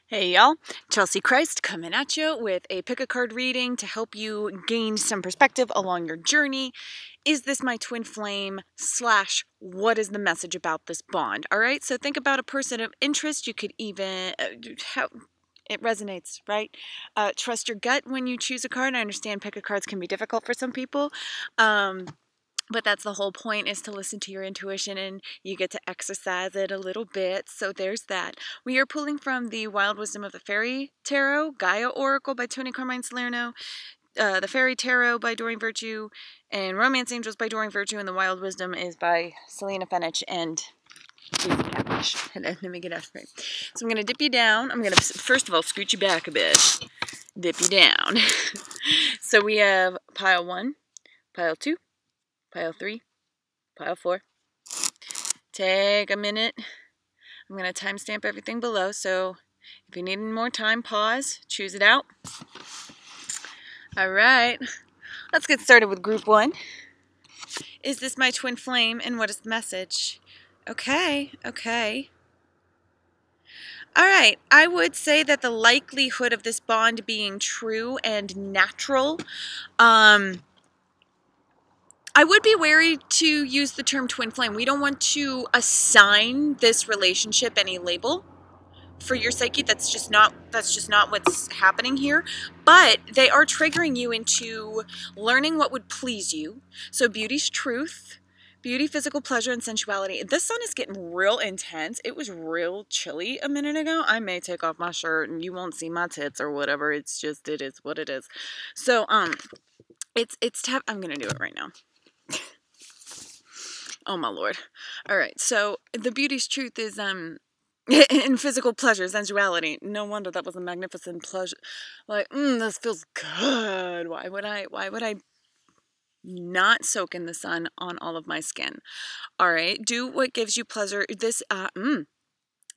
Hey y'all, Chelsea Christ coming at you with a pick a card reading to help you gain some perspective along your journey. Is this my twin flame / what is the message about this bond? All right, so think about a person of interest. You could even, it resonates, right? Trust your gut when you choose a card. I understand pick a cards can be difficult for some people. But that's the whole point, is to listen to your intuition, and you get to exercise it a little bit. So there's that. We are pulling from the Wild Wisdom of the Fairy Tarot, Gaia Oracle by Tony Carmine Salerno, the Fairy Tarot by Doreen Virtue, and Romance Angels by Doreen Virtue, and the Wild Wisdom is by Selena Fenech and Jason Catfish. Let me get out right. So I'm going to dip you down. I'm going to, first of all, scoot you back a bit. Dip you down. So we have pile 1, pile 2, pile 3, pile 4. Take a minute. I'm going to timestamp everything below, so if you need more time, pause, choose it out. All right, let's get started with group 1. Is this my twin flame, and what is the message? Okay. All right, I would say that the likelihood of this bond being true and natural, I would be wary to use the term twin flame. We don't want to assign this relationship any label for your psyche. That's just not what's happening here. But they are triggering you into learning what would please you. So beauty's truth, beauty, physical pleasure, and sensuality. This sun is getting real intense. It was real chilly a minute ago. I may take off my shirt and you won't see my tits or whatever. It's just, it is what it is. So it's tough. I'm gonna do it right now. Oh my Lord. All right. So the beauty's truth is in physical pleasure, sensuality. No wonder that was a magnificent pleasure. Like, this feels good. Why would I not soak in the sun on all of my skin? All right. Do what gives you pleasure. This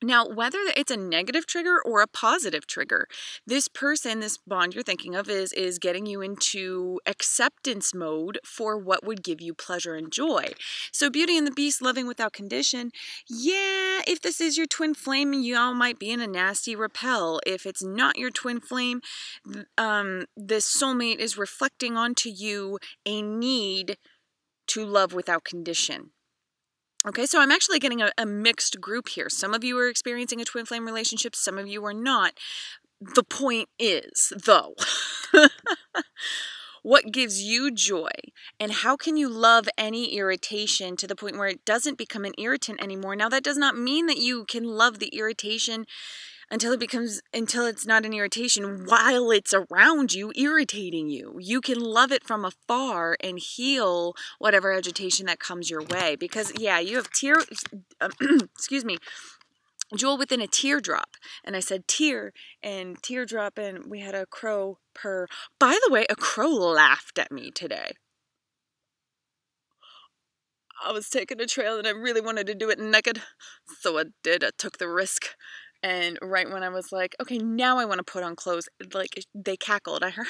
Now, whether it's a negative trigger or a positive trigger, this person, this bond you're thinking of is getting you into acceptance mode for what would give you pleasure and joy. So Beauty and the Beast, loving without condition. Yeah, if this is your twin flame, y'all might be in a nasty repel. If it's not your twin flame, this soulmate is reflecting onto you a need to love without condition. Okay, so I'm actually getting a mixed group here. Some of you are experiencing a twin flame relationship, some of you are not. The point is, though, what gives you joy, and how can you love any irritation to the point where it doesn't become an irritant anymore? Now, that does not mean that you can love the irritation until it's not an irritation while it's around you, irritating you. You can love it from afar and heal whatever agitation that comes your way. Because, yeah, you have excuse me, jewel within a teardrop. And I said tear and teardrop, and we had a crow purr. By the way, a crow laughed at me today. I was taking a trail and I really wanted to do it naked, so I did. I took the risk. And right when I was like, okay, now I want to put on clothes, like, they cackled. I heard,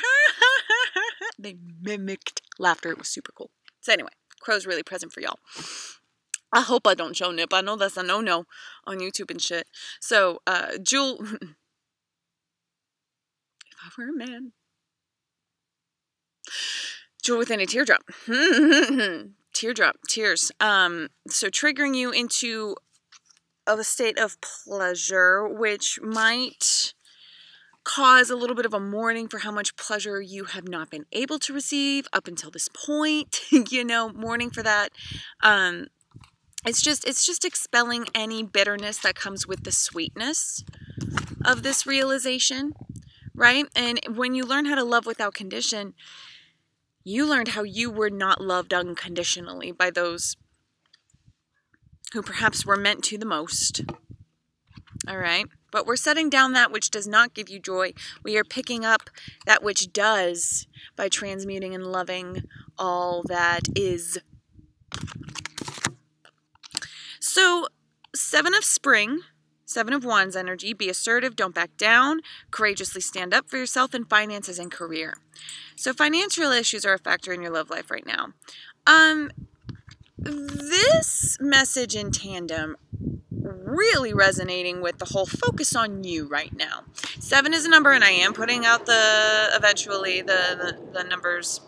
they mimicked laughter. It was super cool. So anyway, crow's really present for y'all. I hope I don't show nip. I know that's a no-no on YouTube and shit. So, Jewel, if I were a man, jewel within a teardrop. Teardrop, tears. So triggering you into a state of pleasure, which might cause a little bit of a mourning for how much pleasure you have not been able to receive up until this point. You know, mourning for that. It's just expelling any bitterness that comes with the sweetness of this realization, right? And when you learn how to love without condition, you learned how you were not loved unconditionally by those who perhaps were meant to the most. All right. But we're setting down that which does not give you joy. We are picking up that which does by transmuting and loving all that is. So, 7 of Spring, 7 of Wands energy. Be assertive, don't back down, courageously stand up for yourself in finances and career. So financial issues are a factor in your love life right now. this message in tandem really resonating with the whole focus on you right now. 7 is a number, and I am putting out eventually the numbers,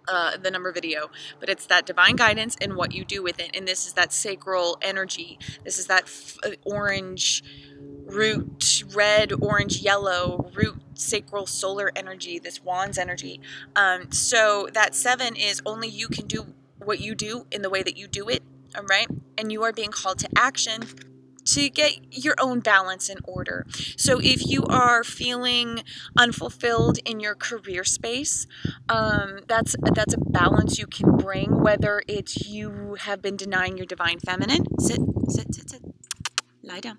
the number video, but it's that divine guidance and what you do with it. And this is that sacral energy. This is that orange root, red, orange, yellow root, sacral solar energy, this wands energy. So that 7 is only you can do what you do in the way that you do it. All right. And you are being called to action to get your own balance in order. So if you are feeling unfulfilled in your career space, that's a balance you can bring, whether it's you have been denying your divine feminine. Sit. Lie down.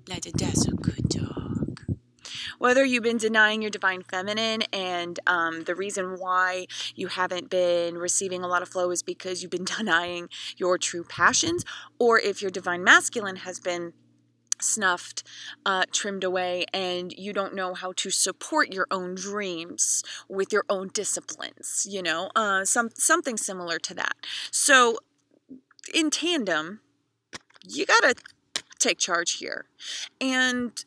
Lie down. That's a good dog. Whether you've been denying your divine feminine, and the reason why you haven't been receiving a lot of flow is because you've been denying your true passions, or if your divine masculine has been snuffed, trimmed away, and you don't know how to support your own dreams with your own disciplines, you know, something similar to that. So in tandem, you gotta take charge here. And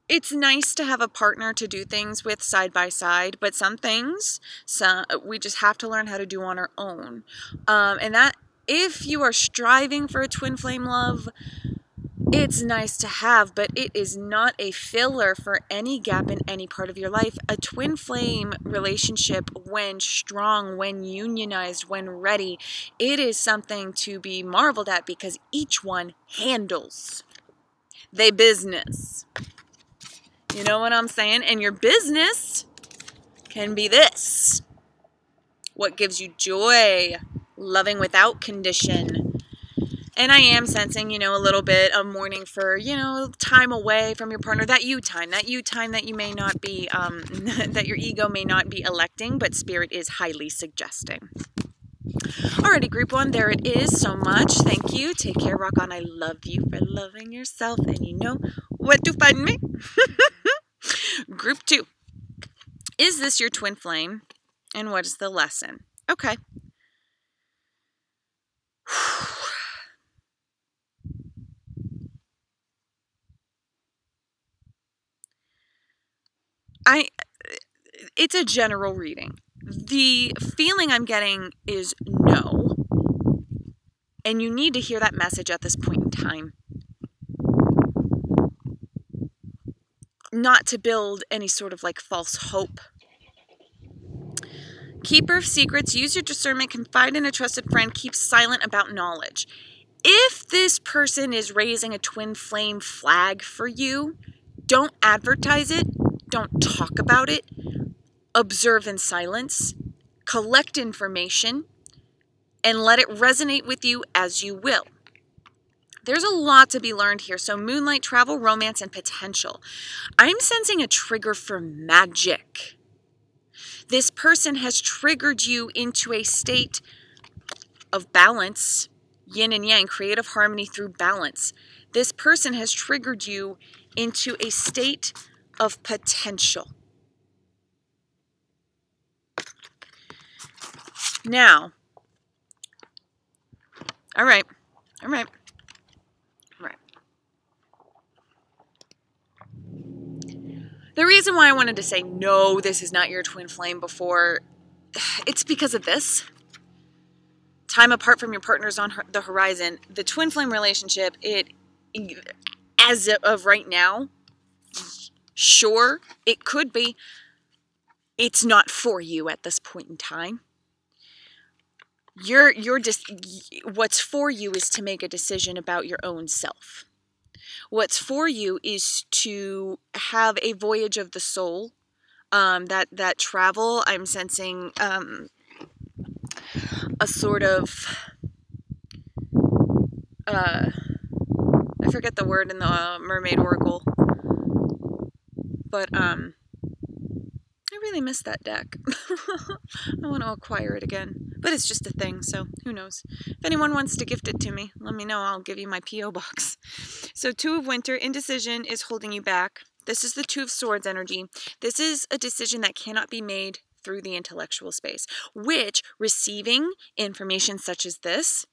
it's nice to have a partner to do things with side by side, but some things we just have to learn how to do on our own. And that if you are striving for a twin flame love, it's nice to have, but it is not a filler for any gap in any part of your life. A twin flame relationship, when strong, when unionized, when ready, it is something to be marveled at, because each one handles their business. You know what I'm saying? And your business can be this: what gives you joy, loving without condition. And I am sensing, you know, a little bit of mourning for, you know, time away from your partner, that you time that you may not be, that your ego may not be electing, but spirit is highly suggesting. Alrighty, group 1, there it is. So much. Thank you. Take care, rock on. I love you for loving yourself, and you know what to find me. Group 2. Is this your twin flame? And what is the lesson? Okay. It's a general reading. The feeling I'm getting is no. And you need to hear that message at this point in time. Not to build any sort of like false hope. Keeper of secrets, use your discernment, confide in a trusted friend, keep silent about knowledge. If this person is raising a twin flame flag for you, don't advertise it, don't talk about it, observe in silence, collect information, and let it resonate with you as you will. There's a lot to be learned here. So moonlight, travel, romance, and potential. I'm sensing a trigger for magic. This person has triggered you into a state of balance, yin and yang, creative harmony through balance. This person has triggered you into a state of potential. Now, all right. The reason why I wanted to say, no, this is not your twin flame before, it's because of this. Time apart from your partners on the horizon. The twin flame relationship, as of right now, sure, it could be. It's not for you at this point in time. What's for you is to make a decision about your own self. What's for you is to have a voyage of the soul, that travel. I'm sensing a sort of, I forget the word in the Mermaid Oracle, but I really miss that deck. I want to acquire it again, but it's just a thing, so who knows. If anyone wants to gift it to me, let me know. I'll give you my P.O. box. So 2 of Winter, indecision is holding you back. This is the 2 of Swords energy. This is a decision that cannot be made through the intellectual space, which receiving information such as this,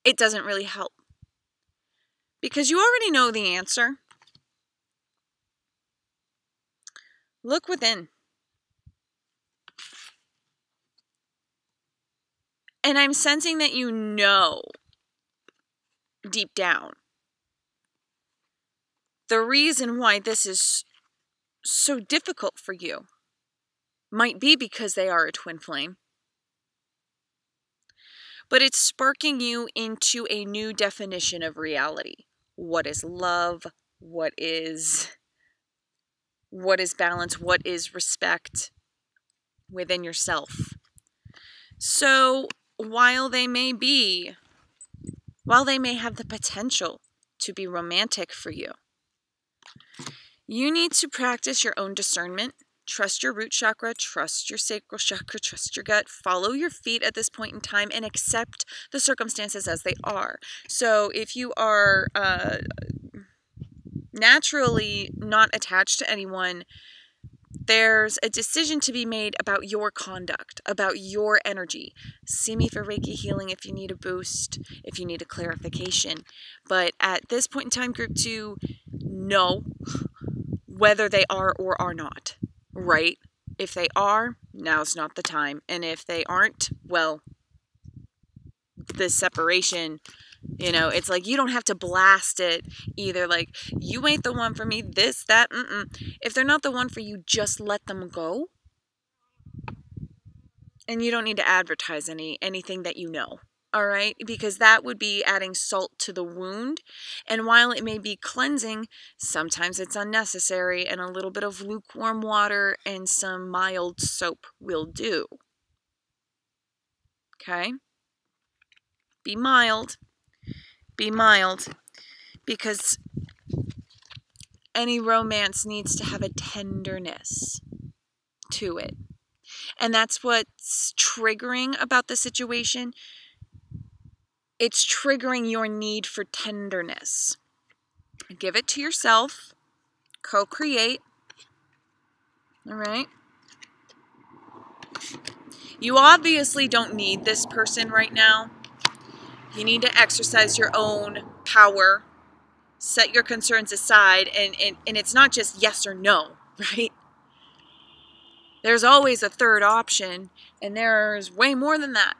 it doesn't really help. Because you already know the answer. Look within. And I'm sensing that you know deep down the reason why this is so difficult for you might be because they are a twin flame. But it's sparking you into a new definition of reality. What is love? What is balance? What is respect within yourself? So while they may have the potential to be romantic for you, you need to practice your own discernment. Trust your root chakra, trust your sacral chakra, trust your gut, follow your feet at this point in time, and accept the circumstances as they are. So if you are naturally not attached to anyone, there's a decision to be made about your conduct, about your energy. See me for Reiki healing if you need a boost, if you need a clarification. But at this point in time, group 2, know whether they are or are not. Right? If they are, now's not the time. And if they aren't, well, the separation, it's like you don't have to blast it either. Like, you ain't the one for me, this, that, If they're not the one for you, just let them go. And you don't need to advertise anything that you know. All right? Because that would be adding salt to the wound. And while it may be cleansing, sometimes it's unnecessary, and a little bit of lukewarm water and some mild soap will do. Okay? Be mild. Be mild. Because any romance needs to have a tenderness to it. And that's what's triggering about the situation. It's triggering your need for tenderness. Give it to yourself. Co-create. All right? You obviously don't need this person right now. You need to exercise your own power. Set your concerns aside. And it's not just yes or no, right? There's always a third option. And there's way more than that.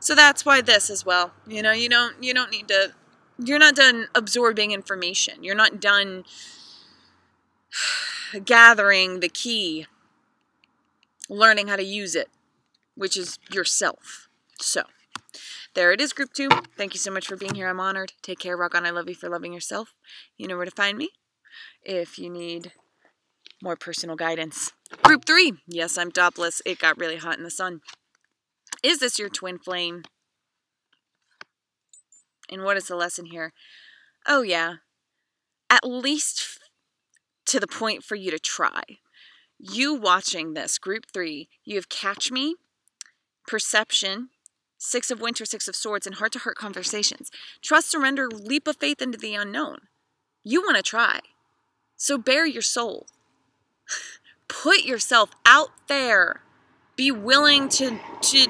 So that's why this as well. You don't need to, you're not done absorbing information. You're not done gathering the key, learning how to use it, which is yourself. So, there it is, group 2. Thank you so much for being here. I'm honored. Take care, rock on. I love you for loving yourself. You know where to find me if you need more personal guidance. Group 3. Yes, I'm topless. It got really hot in the sun. Is this your twin flame? And what is the lesson here? Oh, yeah. At least to the point for you to try. You watching this, group 3, you have Catch Me, Perception, 6 of Winter, 6 of Swords, and heart-to-heart conversations. Trust, surrender, leap of faith into the unknown. You want to try. So bare your soul. Put yourself out there. Be willing to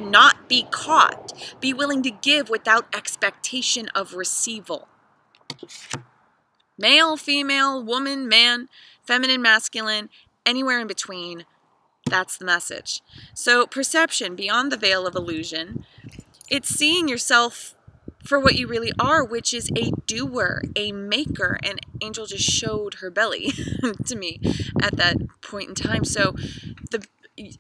not be caught. Be willing to give without expectation of receival. Male, female, woman, man, feminine, masculine, anywhere in between. That's the message. So perception, beyond the veil of illusion, it's seeing yourself for what you really are, which is a doer, a maker. And Angel just showed her belly to me at that point in time. So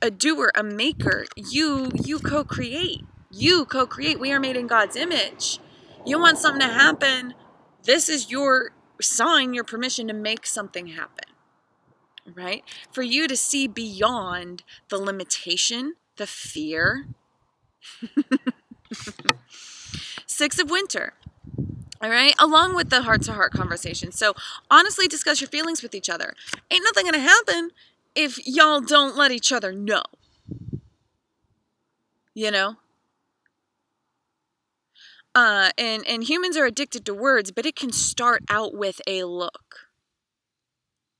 a doer, a maker, you co-create. You co-create. We are made in God's image. You want something to happen. This is your sign, your permission to make something happen. Right? For you to see beyond the limitation, the fear. 6 of Winter. All right? Along with the heart-to-heart conversation. So, honestly, discuss your feelings with each other. Ain't nothing gonna happen if y'all don't let each other know. You know? And humans are addicted to words, but it can start out with a look.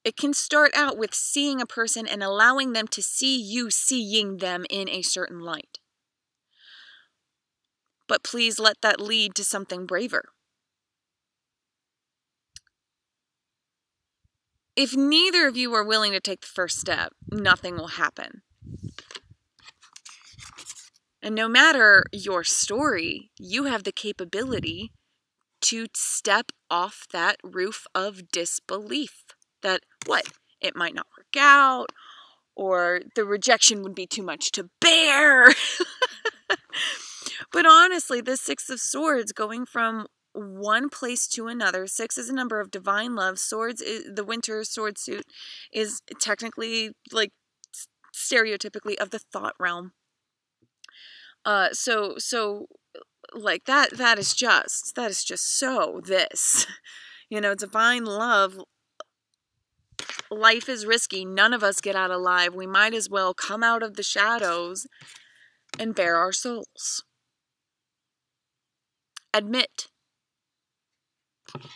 It can start out with seeing a person and allowing them to see you seeing them in a certain light. But please let that lead to something braver. If neither of you are willing to take the first step, nothing will happen. And no matter your story, you have the capability to step off that roof of disbelief that, what, it might not work out, or the rejection would be too much to bear. But honestly, the Six of Swords, going from one place to another. 6 is a number of divine love. Swords, the winter sword suit, is technically, like, stereotypically of the thought realm. So like that is just so this, divine love. Life is risky. None of us get out alive. We might as well come out of the shadows and bare our souls. Admit.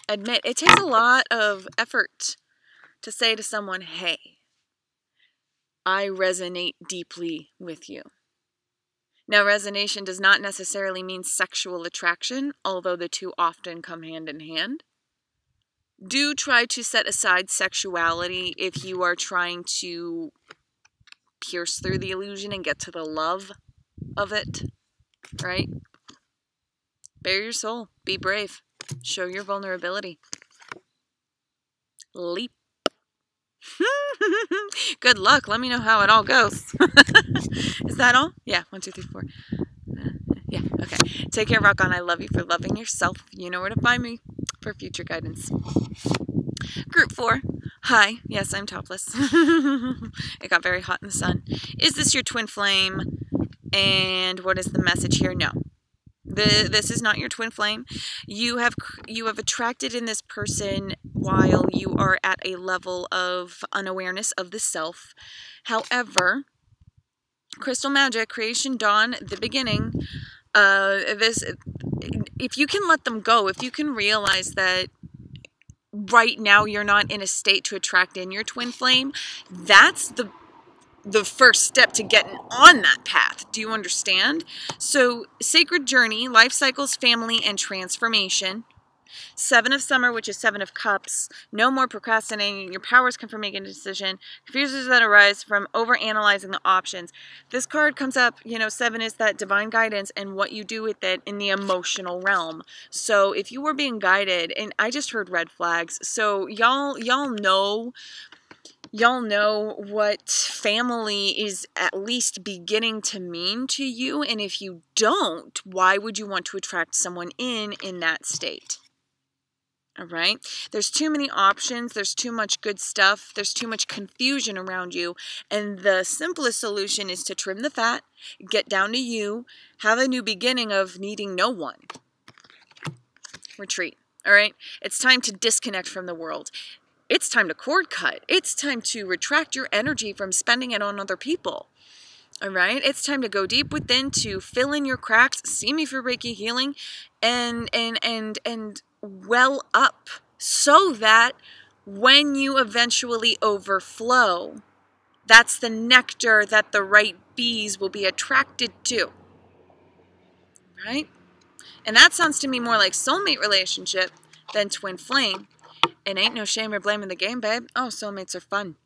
It takes a lot of effort to say to someone, hey, I resonate deeply with you. Now, resonation does not necessarily mean sexual attraction, although the two often come hand in hand. Do try to set aside sexuality if you are trying to pierce through the illusion and get to the love of it, right? Bare your soul. Be brave. Show your vulnerability. Leap. Good luck. Let me know how it all goes. Is that all? Yeah. 1, 2, 3, 4. Yeah. Okay. Take care, rock on. I love you for loving yourself. You know where to find me for future guidance. Group 4. Hi. Yes, I'm topless. It got very hot in the sun. Is this your twin flame? And what is the message here? No. This is not your twin flame. You have attracted in this person while you are at a level of unawareness of the self. However, crystal magic, creation, dawn, the beginning. If you can let them go, if you can realize that right now you're not in a state to attract in your twin flame, that's the first step to getting on that path. Do you understand? So, sacred journey, life cycles, family, and transformation. 7 of summer, which is 7 of cups. No more procrastinating. Your powers come from making a decision. Confusions that arise from overanalyzing the options. This card comes up, 7 is that divine guidance and what you do with it in the emotional realm. So if you were being guided, and I just heard red flags. So y'all know what family is at least beginning to mean to you. And if you don't, why would you want to attract someone in that state? All right. There's too many options. There's too much good stuff. There's too much confusion around you. And the simplest solution is to trim the fat, get down to you, have a new beginning of needing no one. Retreat. All right. It's time to disconnect from the world. It's time to cord cut. It's time to retract your energy from spending it on other people. All right. It's time to go deep within to fill in your cracks. See me for Reiki healing and well up so that when you eventually overflow, that's the nectar that the right bees will be attracted to. Right? And that sounds to me more like soulmate relationship than twin flame. And ain't no shame or blame in the game, babe. Oh, soulmates are fun.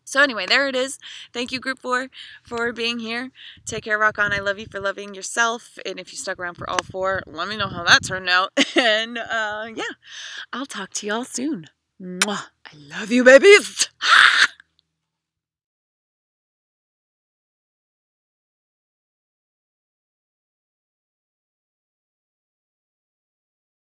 So anyway, there it is. Thank you, Group 4, for being here. Take care, rock on. I love you for loving yourself. And if you stuck around for all 4, let me know how that turned out. And yeah, I'll talk to y'all soon. Mwah. I love you, babies.